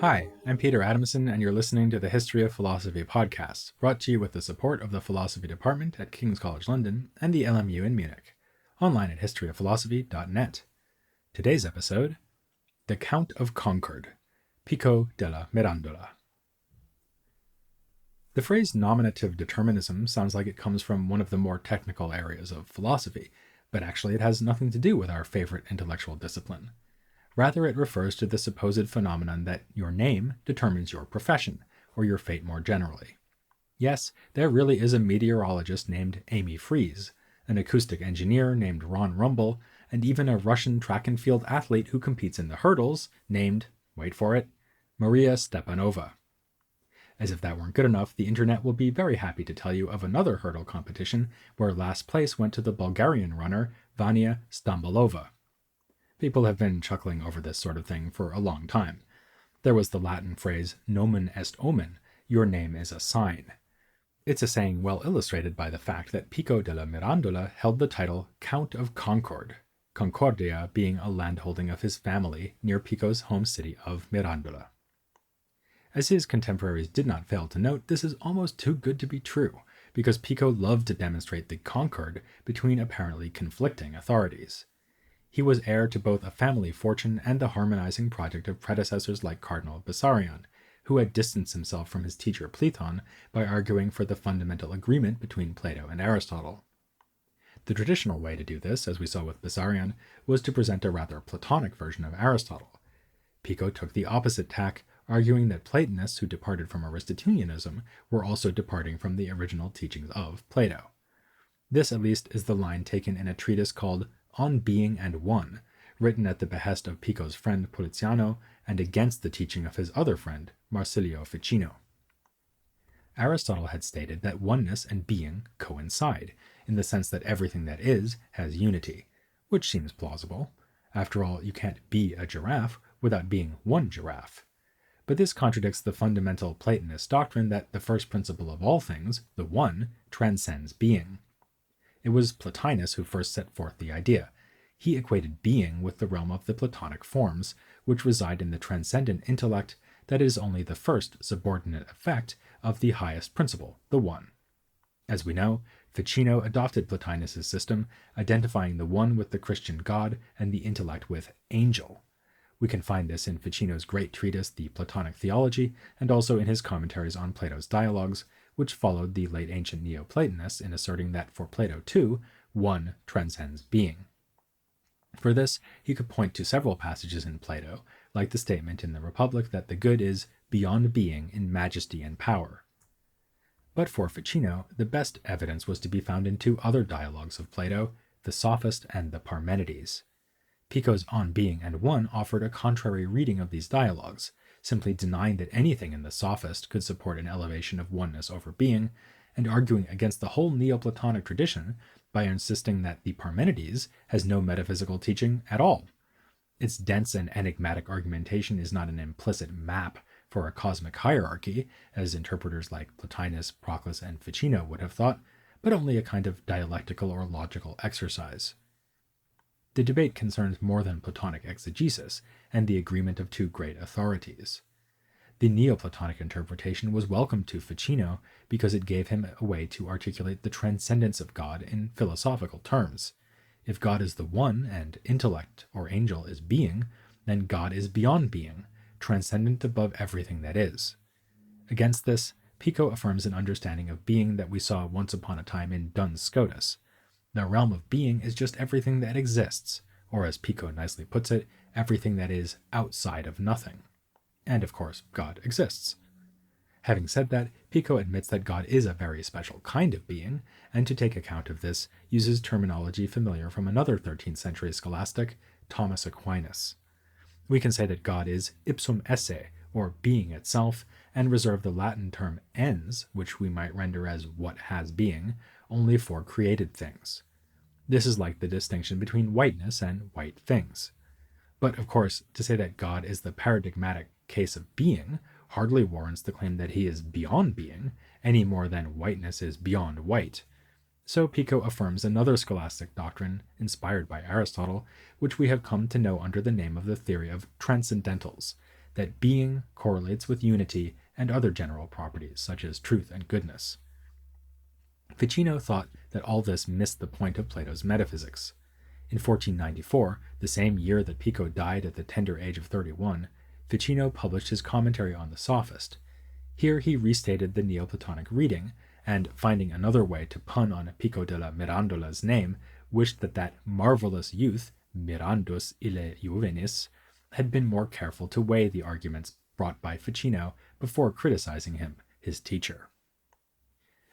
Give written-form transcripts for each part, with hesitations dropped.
Hi, I'm Peter Adamson, and you're listening to the History of Philosophy podcast, brought to you with the support of the Philosophy Department at King's College London and the LMU in Munich, online at historyofphilosophy.net. Today's episode, The Count of Concord, Pico della Mirandola. The phrase nominative determinism sounds like it comes from one of the more technical areas of philosophy, but actually it has nothing to do with our favorite intellectual discipline. Rather, it refers to the supposed phenomenon that your name determines your profession, or your fate more generally. Yes, there really is a meteorologist named Amy Freeze, an acoustic engineer named Ron Rumble, and even a Russian track and field athlete who competes in the hurdles named, wait for it, Maria Stepanova. As if that weren't good enough, the internet will be very happy to tell you of another hurdle competition where last place went to the Bulgarian runner Vania Stambolova. People have been chuckling over this sort of thing for a long time. There was the Latin phrase nomen est omen, your name is a sign. It's a saying well illustrated by the fact that Pico della Mirandola held the title Count of Concord, Concordia being a landholding of his family near Pico's home city of Mirandola. As his contemporaries did not fail to note, this is almost too good to be true, because Pico loved to demonstrate the concord between apparently conflicting authorities. He was heir to both a family fortune and the harmonizing project of predecessors like Cardinal Bessarion, who had distanced himself from his teacher Platon by arguing for the fundamental agreement between Plato and Aristotle. The traditional way to do this, as we saw with Bessarion, was to present a rather Platonic version of Aristotle. Pico took the opposite tack, arguing that Platonists who departed from Aristotelianism were also departing from the original teachings of Plato. This, at least, is the line taken in a treatise called On Being and One, written at the behest of Pico's friend Poliziano and against the teaching of his other friend, Marsilio Ficino. Aristotle had stated that oneness and being coincide, in the sense that everything that is has unity, which seems plausible. After all, you can't be a giraffe without being one giraffe. But this contradicts the fundamental Platonist doctrine that the first principle of all things, the one, transcends being. It was Plotinus who first set forth the idea. He equated being with the realm of the Platonic forms, which reside in the transcendent intellect that is only the first subordinate effect of the highest principle, the one. As we know, Ficino adopted Plotinus' system, identifying the one with the Christian God and the intellect with angel. We can find this in Ficino's great treatise, The Platonic Theology, and also in his commentaries on Plato's dialogues, which followed the late ancient Neoplatonists in asserting that for Plato too, one transcends being. For this, he could point to several passages in Plato, like the statement in the Republic that the good is beyond being in majesty and power. But for Ficino, the best evidence was to be found in two other dialogues of Plato, the Sophist and the Parmenides. Pico's On Being and One offered a contrary reading of these dialogues, simply denying that anything in the Sophist could support an elevation of oneness over being, and arguing against the whole Neoplatonic tradition by insisting that the Parmenides has no metaphysical teaching at all. Its dense and enigmatic argumentation is not an implicit map for a cosmic hierarchy, as interpreters like Plotinus, Proclus, and Ficino would have thought, but only a kind of dialectical or logical exercise. The debate concerns more than Platonic exegesis and the agreement of two great authorities. The Neoplatonic interpretation was welcome to Ficino because it gave him a way to articulate the transcendence of God in philosophical terms. If God is the one and intellect or angel is being, then God is beyond being, transcendent above everything that is. Against this, Pico affirms an understanding of being that we saw once upon a time in Duns Scotus. The realm of being is just everything that exists, or as Pico nicely puts it, everything that is outside of nothing. And of course, God exists. Having said that, Pico admits that God is a very special kind of being, and to take account of this, uses terminology familiar from another 13th century scholastic, Thomas Aquinas. We can say that God is ipsum esse, or being itself, and reserve the Latin term ens, which we might render as what has being, only for created things. This is like the distinction between whiteness and white things. But of course, to say that God is the paradigmatic case of being hardly warrants the claim that he is beyond being, any more than whiteness is beyond white. So Pico affirms another scholastic doctrine inspired by Aristotle, which we have come to know under the name of the theory of transcendentals, that being correlates with unity and other general properties, such as truth and goodness. Ficino thought that all this missed the point of Plato's metaphysics. In 1494, the same year that Pico died at the tender age of 31, Ficino published his commentary on the Sophist. Here he restated the Neoplatonic reading, and, finding another way to pun on Pico della Mirandola's name, wished that marvelous youth, mirandus ille juvenis, had been more careful to weigh the arguments brought by Ficino before criticizing him, his teacher.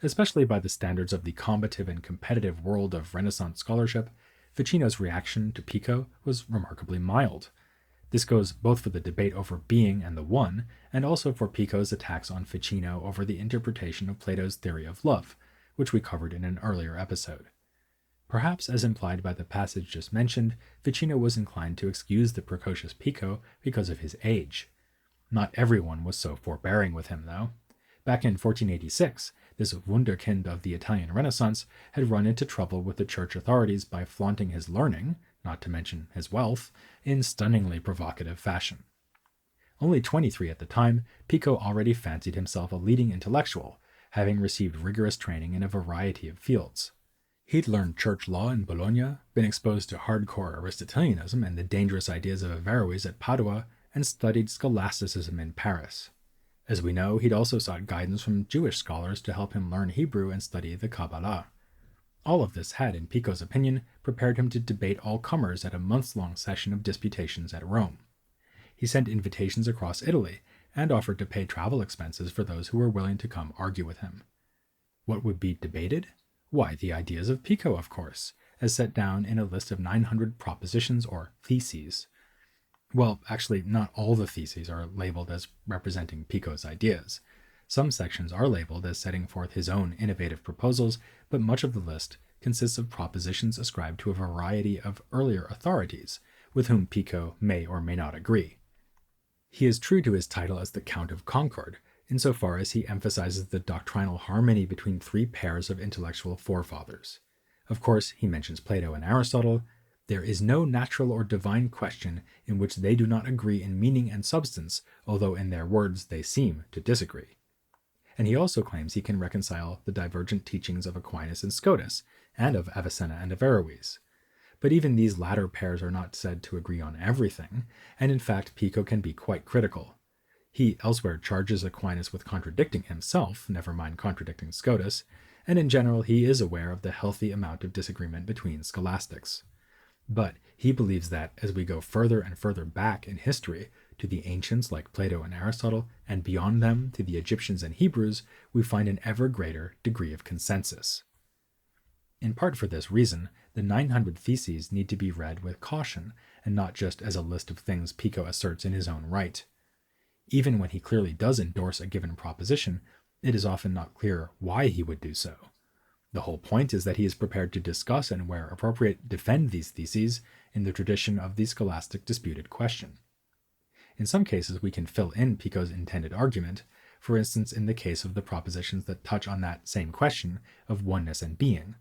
Especially by the standards of the combative and competitive world of Renaissance scholarship, Ficino's reaction to Pico was remarkably mild. This goes both for the debate over being and the one, and also for Pico's attacks on Ficino over the interpretation of Plato's theory of love, which we covered in an earlier episode. Perhaps, as implied by the passage just mentioned, Ficino was inclined to excuse the precocious Pico because of his age. Not everyone was so forbearing with him, though. Back in 1486, this wunderkind of the Italian Renaissance had run into trouble with the church authorities by flaunting his learning, not to mention his wealth, in stunningly provocative fashion. Only 23 at the time, Pico already fancied himself a leading intellectual, having received rigorous training in a variety of fields. He'd learned church law in Bologna, been exposed to hardcore Aristotelianism and the dangerous ideas of Averroes at Padua, and studied scholasticism in Paris. As we know, he'd also sought guidance from Jewish scholars to help him learn Hebrew and study the Kabbalah. All of this had, in Pico's opinion, prepared him to debate all comers at a months-long session of disputations at Rome. He sent invitations across Italy, and offered to pay travel expenses for those who were willing to come argue with him. What would be debated? Why, the ideas of Pico, of course, as set down in a list of 900 propositions or theses. Well, actually, not all the theses are labeled as representing Pico's ideas. Some sections are labeled as setting forth his own innovative proposals, but much of the list consists of propositions ascribed to a variety of earlier authorities, with whom Pico may or may not agree. He is true to his title as the Count of Concord, insofar as he emphasizes the doctrinal harmony between three pairs of intellectual forefathers. Of course, he mentions Plato and Aristotle. There is no natural or divine question in which they do not agree in meaning and substance, although in their words they seem to disagree. And he also claims he can reconcile the divergent teachings of Aquinas and Scotus, and of Avicenna and Averroes. But even these latter pairs are not said to agree on everything, and in fact Pico can be quite critical. He elsewhere charges Aquinas with contradicting himself, never mind contradicting Scotus, and in general he is aware of the healthy amount of disagreement between scholastics. But he believes that, as we go further and further back in history, to the ancients like Plato and Aristotle, and beyond them to the Egyptians and Hebrews, we find an ever greater degree of consensus. In part for this reason, the 900 Theses need to be read with caution, and not just as a list of things Pico asserts in his own right. Even when he clearly does endorse a given proposition, it is often not clear why he would do so. The whole point is that he is prepared to discuss and, where appropriate, defend these theses in the tradition of the scholastic disputed question. In some cases, we can fill in Pico's intended argument, for instance in the case of the propositions that touch on that same question of oneness and being.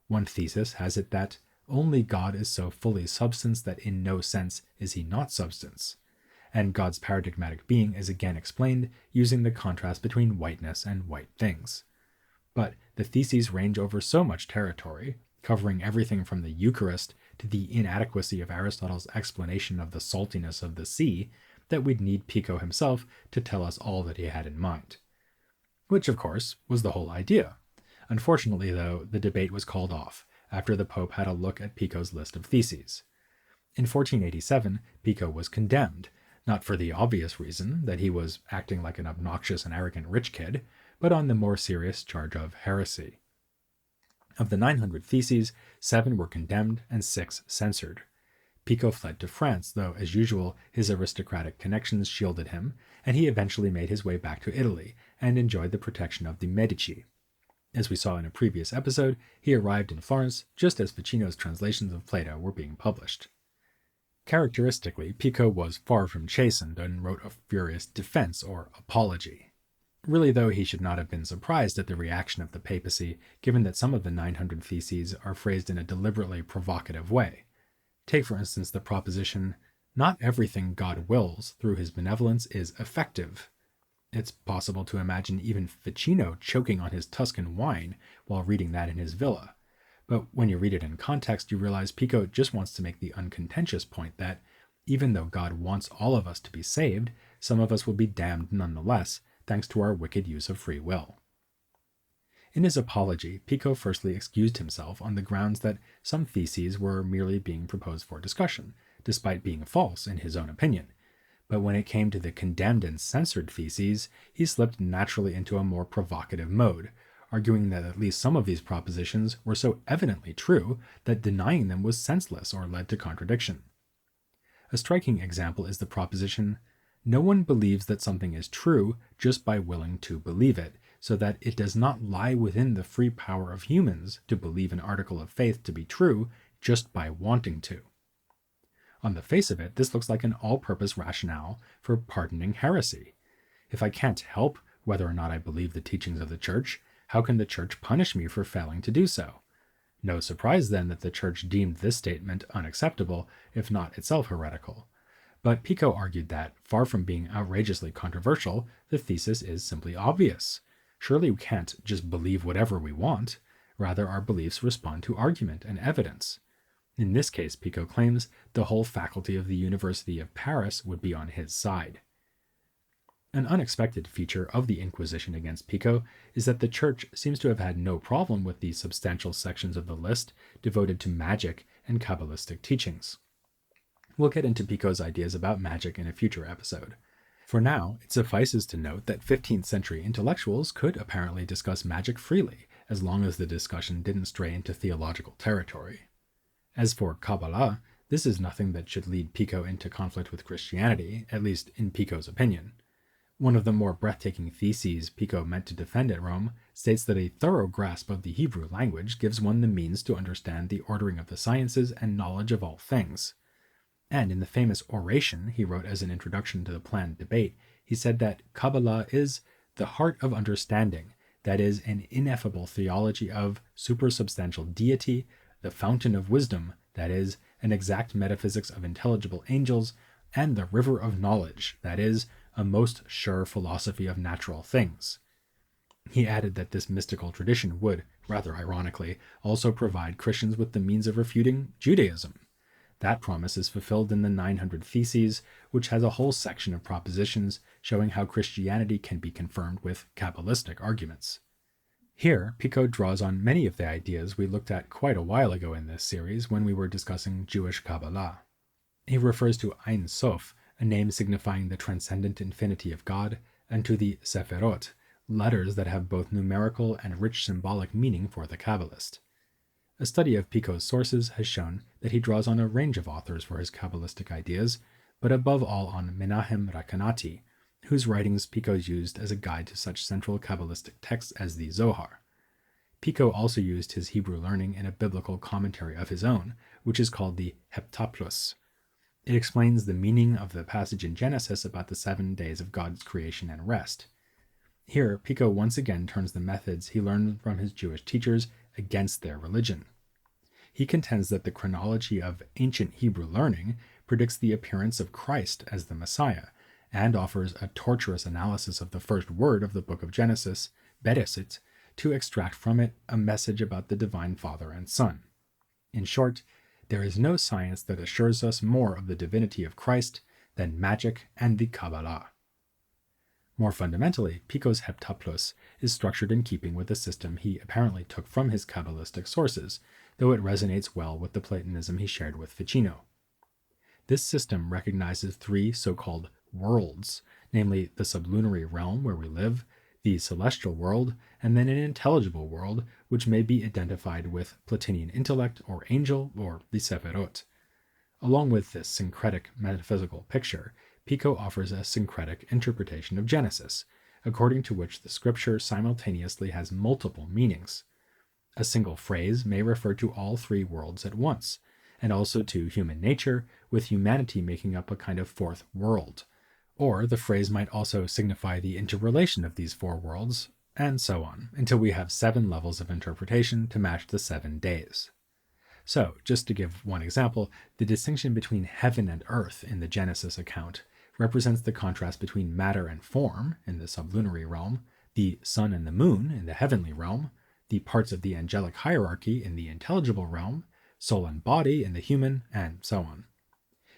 One thesis has it that only God is so fully substance that in no sense is he not substance, and God's paradigmatic being is again explained using the contrast between whiteness and white things. But the theses range over so much territory, covering everything from the Eucharist to the inadequacy of Aristotle's explanation of the saltiness of the sea, that we'd need Pico himself to tell us all that he had in mind. Which, of course, was the whole idea. Unfortunately, though, the debate was called off after the Pope had a look at Pico's list of theses. In 1487, Pico was condemned, not for the obvious reason that he was acting like an obnoxious and arrogant rich kid, but on the more serious charge of heresy. Of the 900 theses, 7 were condemned and 6 censored. Pico fled to France, though, as usual, his aristocratic connections shielded him, and he eventually made his way back to Italy and enjoyed the protection of the Medici. As we saw in a previous episode, he arrived in Florence just as Ficino's translations of Plato were being published. Characteristically, Pico was far from chastened and wrote a furious defense or apology. Really, though, he should not have been surprised at the reaction of the papacy, given that some of the 900 theses are phrased in a deliberately provocative way. Take, for instance, the proposition, Not everything God wills through his benevolence is effective. It's possible to imagine even Ficino choking on his Tuscan wine while reading that in his villa. But when you read it in context, you realize Pico just wants to make the uncontentious point that even though God wants all of us to be saved, some of us will be damned nonetheless, thanks to our wicked use of free will. In his apology, Pico firstly excused himself on the grounds that some theses were merely being proposed for discussion, despite being false in his own opinion. But when it came to the condemned and censored theses, he slipped naturally into a more provocative mode, arguing that at least some of these propositions were so evidently true that denying them was senseless or led to contradiction. A striking example is the proposition, no one believes that something is true just by willing to believe it, so that it does not lie within the free power of humans to believe an article of faith to be true just by wanting to. On the face of it, this looks like an all-purpose rationale for pardoning heresy. If I can't help whether or not I believe the teachings of the Church, how can the Church punish me for failing to do so? No surprise then that the Church deemed this statement unacceptable, if not itself heretical. But Pico argued that, far from being outrageously controversial, the thesis is simply obvious. Surely we can't just believe whatever we want. Rather, our beliefs respond to argument and evidence. In this case, Pico claims, the whole faculty of the University of Paris would be on his side. An unexpected feature of the Inquisition against Pico is that the Church seems to have had no problem with the substantial sections of the list devoted to magic and Kabbalistic teachings. We'll get into Pico's ideas about magic in a future episode. For now, it suffices to note that 15th century intellectuals could apparently discuss magic freely, as long as the discussion didn't stray into theological territory. As for Kabbalah, this is nothing that should lead Pico into conflict with Christianity, at least in Pico's opinion. One of the more breathtaking theses Pico meant to defend at Rome states that a thorough grasp of the Hebrew language gives one the means to understand the ordering of the sciences and knowledge of all things. And in the famous oration he wrote as an introduction to the planned debate, he said that Kabbalah is the heart of understanding, that is, an ineffable theology of supersubstantial deity, the fountain of wisdom, that is, an exact metaphysics of intelligible angels, and the river of knowledge, that is, a most sure philosophy of natural things. He added that this mystical tradition would, rather ironically, also provide Christians with the means of refuting Judaism. That promise is fulfilled in the 900 Theses, which has a whole section of propositions showing how Christianity can be confirmed with Kabbalistic arguments. Here, Pico draws on many of the ideas we looked at quite a while ago in this series when we were discussing Jewish Kabbalah. He refers to Ein Sof, a name signifying the transcendent infinity of God, and to the Sephirot, letters that have both numerical and rich symbolic meaning for the Kabbalist. A study of Pico's sources has shown that he draws on a range of authors for his Kabbalistic ideas, but above all on Menahem Rekanati, whose writings Pico used as a guide to such central Kabbalistic texts as the Zohar. Pico also used his Hebrew learning in a biblical commentary of his own, which is called the Heptaplus. It explains the meaning of the passage in Genesis about the 7 days of God's creation and rest. Here, Pico once again turns the methods he learned from his Jewish teachers against their religion. He contends that the chronology of ancient Hebrew learning predicts the appearance of Christ as the Messiah, and offers a torturous analysis of the first word of the book of Genesis, Bereshit, to extract from it a message about the divine Father and Son. In short, there is no science that assures us more of the divinity of Christ than magic and the Kabbalah. More fundamentally, Pico's Heptaplus is structured in keeping with the system he apparently took from his Kabbalistic sources, though it resonates well with the Platonism he shared with Ficino. This system recognizes 3 so-called worlds, namely the sublunary realm where we live, the celestial world, and then an intelligible world, which may be identified with Platonian intellect or angel or the Sephirot. Along with this syncretic metaphysical picture, Pico offers a syncretic interpretation of Genesis, according to which the scripture simultaneously has multiple meanings. A single phrase may refer to all 3 worlds at once, and also to human nature, with humanity making up a kind of 4th world. Or the phrase might also signify the interrelation of these 4 worlds, and so on, until we have 7 levels of interpretation to match the 7 days. So, just to give one example, the distinction between heaven and earth in the Genesis account represents the contrast between matter and form in the sublunary realm, the sun and the moon in the heavenly realm, the parts of the angelic hierarchy in the intelligible realm, soul and body in the human, and so on.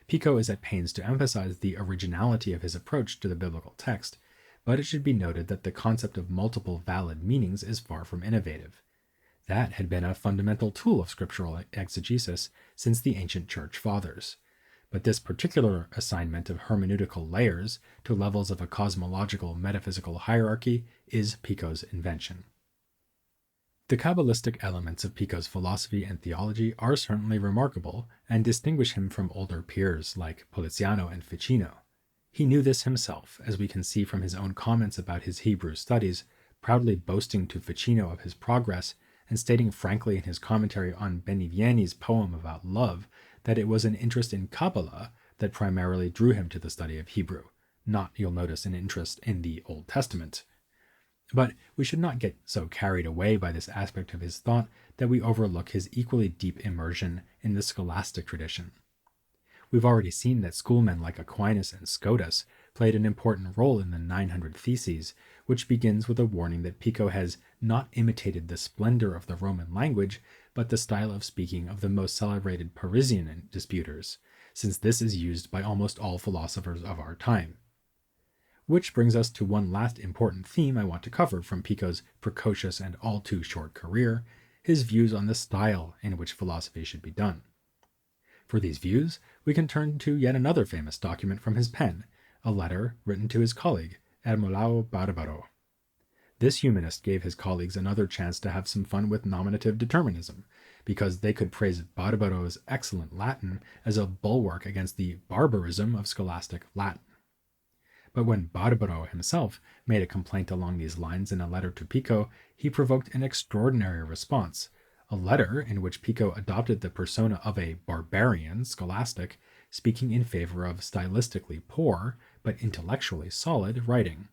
Pico is at pains to emphasize the originality of his approach to the biblical text, but it should be noted that the concept of multiple valid meanings is far from innovative. That had been a fundamental tool of scriptural exegesis since the ancient church fathers. But this particular assignment of hermeneutical layers to levels of a cosmological metaphysical hierarchy is Pico's invention. The Kabbalistic elements of Pico's philosophy and theology are certainly remarkable and distinguish him from older peers like Poliziano and Ficino. He knew this himself, as we can see from his own comments about his Hebrew studies, proudly boasting to Ficino of his progress and stating frankly in his commentary on Benivieni's poem about love that it was an interest in Kabbalah that primarily drew him to the study of Hebrew, not, you'll notice, an interest in the Old Testament. But we should not get so carried away by this aspect of his thought that we overlook his equally deep immersion in the scholastic tradition. We've already seen that schoolmen like Aquinas and Scotus played an important role in the 900 Theses, which begins with a warning that Pico has not imitated the splendor of the Roman language, but the style of speaking of the most celebrated Parisian disputers, since this is used by almost all philosophers of our time. Which brings us to one last important theme I want to cover from Pico's precocious and all too short career, his views on the style in which philosophy should be done. For these views, we can turn to yet another famous document from his pen, a letter written to his colleague, Ermolao Barbaro. This humanist gave his colleagues another chance to have some fun with nominative determinism, because they could praise Barbaro's excellent Latin as a bulwark against the barbarism of scholastic Latin. But when Barbaro himself made a complaint along these lines in a letter to Pico, he provoked an extraordinary response, a letter in which Pico adopted the persona of a barbarian scholastic, speaking in favor of stylistically poor, but intellectually solid writing.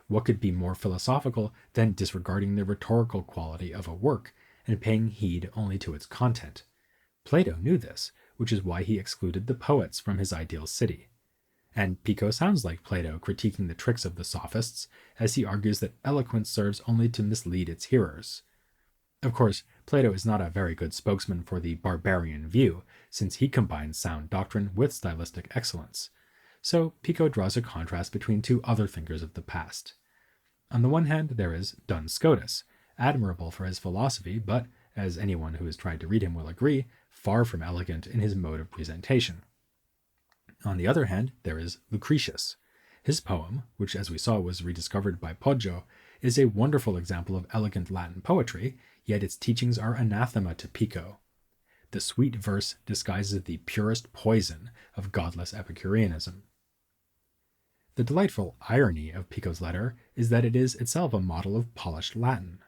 What could be more philosophical than disregarding the rhetorical quality of a work and paying heed only to its content? Plato knew this, which is why he excluded the poets from his ideal city. And Pico sounds like Plato critiquing the tricks of the sophists, as he argues that eloquence serves only to mislead its hearers. Of course, Plato is not a very good spokesman for the barbarian view, since he combines sound doctrine with stylistic excellence. So Pico draws a contrast between two other thinkers of the past. On the one hand, there is Duns Scotus, admirable for his philosophy, but, as anyone who has tried to read him will agree, far from elegant in his mode of presentation. On the other hand, there is Lucretius. His poem, which as we saw was rediscovered by Poggio, is a wonderful example of elegant Latin poetry, yet its teachings are anathema to Pico. The sweet verse disguises the purest poison of godless Epicureanism. The delightful irony of Pico's letter is that it is itself a model of polished Latin.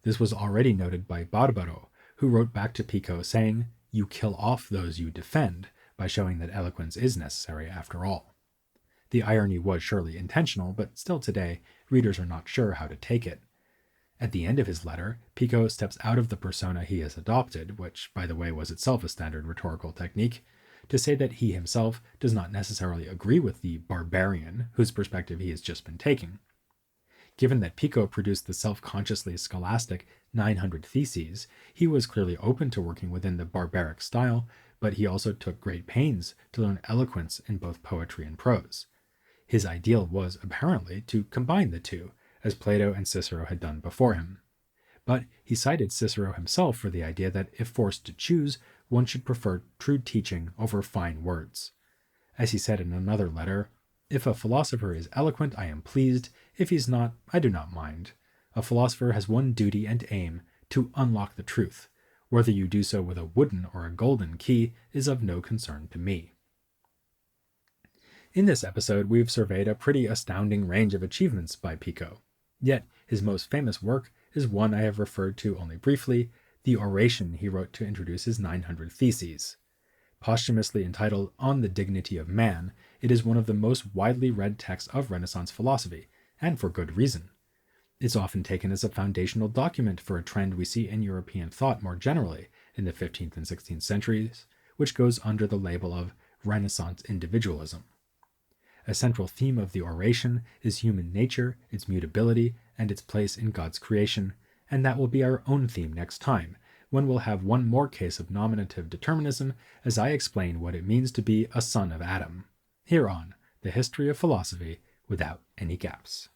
This was already noted by Barbaro, who wrote back to Pico saying, "You kill off those you defend," by showing that eloquence is necessary after all. The irony was surely intentional, but still today, readers are not sure how to take it. At the end of his letter, Pico steps out of the persona he has adopted, which, by the way, was itself a standard rhetorical technique, to say that he himself does not necessarily agree with the barbarian whose perspective he has just been taking. Given that Pico produced the self-consciously scholastic 900 Theses, he was clearly open to working within the barbaric style, but he also took great pains to learn eloquence in both poetry and prose. His ideal was, apparently, to combine the two, as Plato and Cicero had done before him. But he cited Cicero himself for the idea that if forced to choose, one should prefer true teaching over fine words. As he said in another letter, "If a philosopher is eloquent, I am pleased. If he's not, I do not mind. A philosopher has one duty and aim, to unlock the truth. Whether you do so with a wooden or a golden key is of no concern to me." In this episode, we've surveyed a pretty astounding range of achievements by Pico. Yet, his most famous work is one I have referred to only briefly, the oration he wrote to introduce his 900 Theses. Posthumously entitled On the Dignity of Man, it is one of the most widely read texts of Renaissance philosophy, and for good reason. It's often taken as a foundational document for a trend we see in European thought more generally, in the 15th and 16th centuries, which goes under the label of Renaissance individualism. A central theme of the oration is human nature, its mutability, and its place in God's creation, and that will be our own theme next time, when we'll have one more case of nominative determinism as I explain what it means to be a son of Adam. Here on The History of Philosophy Without Any Gaps.